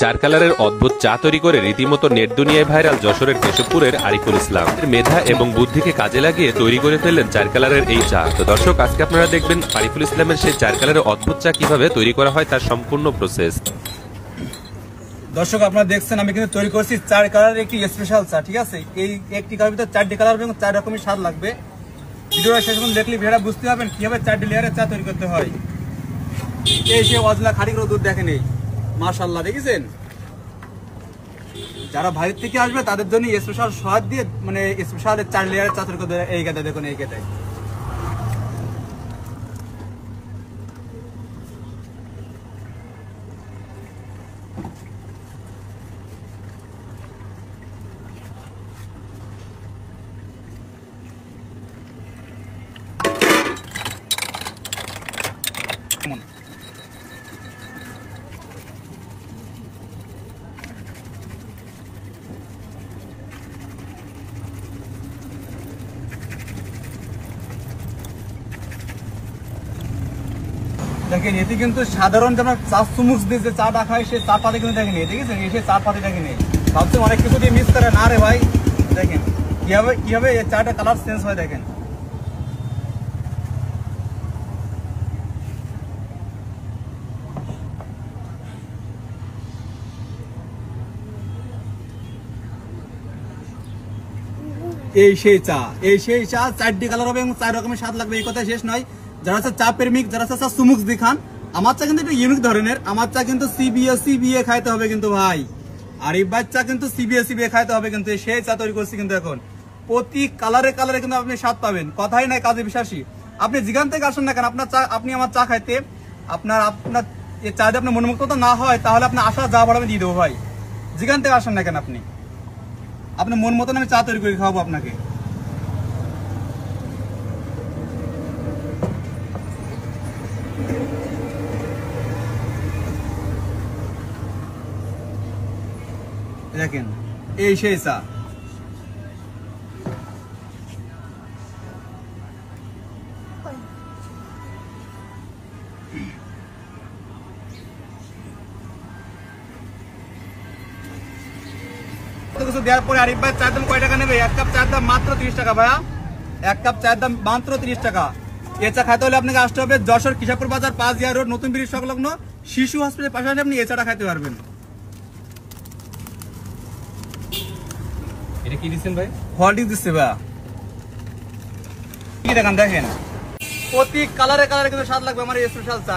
চার কালারের অদ্ভুত চা তৈরি করে রীতিমতো নেট দুনিয়ায় ভাইরাল যশোরের কেশবপুরের আরিফুল ইসলাম। মেধা এবং বুদ্ধিকে কাজে লাগিয়ে তৈরি করে ফেললেন চার কালারের এই চা। তো দর্শক, আজকে আপনারা দেখবেন আরিফুল ইসলামের সেই চার কালারের অদ্ভুত চা কিভাবে তৈরি করা হয় তার সম্পূর্ণ প্রসেস। দর্শক, আপনারা দেখছেন আমি কিন্তু তৈরি করছি চার কালারের একটি স্পেশাল চা। ঠিক আছে, এই একটি কালার ভিতরে চারটি কালার এবং চার রকমের স্বাদ লাগবে। ভিডিওটা শেষ পর্যন্ত দেখলে ভিডিওটা বুঝতে পারবেন কিভাবে চারটি লেয়ারের চা তৈরি করতে হয়। এই যে অজলা খাঁটি করে দুধ দেখেন, এই মাশাআল্লাহ দেখেছেন। যারা বাইরে থেকে আসবে তাদের জন্য স্পেশাল স্বাদ দিয়ে মানে স্পেশাল চার লেয়ারের চা তৈরি করতে। এই গাদা দেখুন, এই গাদায় দেখেন, এটি কিন্তু সাধারণ যে আমরা চা চুমুক দিয়ে যে চাটা খাই সে চা পাতি কিন্তু দেখেন, দেখেছেন এই সে চা পাতি দেখেন। ভাবছেন অনেক কিছু দিয়ে মিক্স করে, না রে ভাই। দেখেন কিভাবে এই চাটা কালার চেঞ্জ হয়। দেখেন এই সেই চা চারটি কালার হবে এবং চার রকমের স্বাদ লাগবে। এই কথা শেষ নয়। যারা হচ্ছে চা প্রেমিক, যারা হচ্ছে চা চুমুক দিয়ে খান, আমার চা কিন্তু একটু ইউনিক ধরনের। আমার চা কিন্তু সিবিএ খাইতে হবে কিন্তু ভাই। আর এই বাচ্চা কিন্তু সিবিএ খাইতে হবে কিন্তু। সেই চা তৈরি করছি কিন্তু এখন প্রতি কালারে কিন্তু আপনি স্বাদ পাবেন। কথাই নাই, কাজে বিশ্বাসী। আপনি যেখান থেকে আসেন না কেন, আপনার চা আপনি আমার চা খাইতে আপনার এই চা যদি আপনার মনোমুগ্ধতা না হয় তাহলে আপনার আশা যা বড় আমি দিয়ে দেবো ভাই। যেখান থেকে আসেন না কেন আপনি মন মতন আমি চা তৈরি করে খাওয়াবো আপনাকে। দেখেন এই সেই চা। কিছু দেওয়ার পরে আরিফ ভাই চার দাম কয় টাকা নেবে? এক কাপ চার দাম মাত্র 30 টাকা ভাইয়া। এক কাপ চার দাম মাত্র 30 টাকা। এ চা খাইতে হলে আপনাকে আসতে হবে যশোর কিশোরপুর বাজার 5 রোড নতুন ব্রিজ সংলগ্ন শিশু হসপিটালের পাশাপাশি আপনি এ চাটা খাইতে পারবেন। এটা কি দিচ্ছেন ভাই? হলডিং দিচ্ছে ভাইয়া। কি দেখেন প্রতি কালারে কিন্তু স্বাদ লাগবে আমার এই স্পেশাল চা।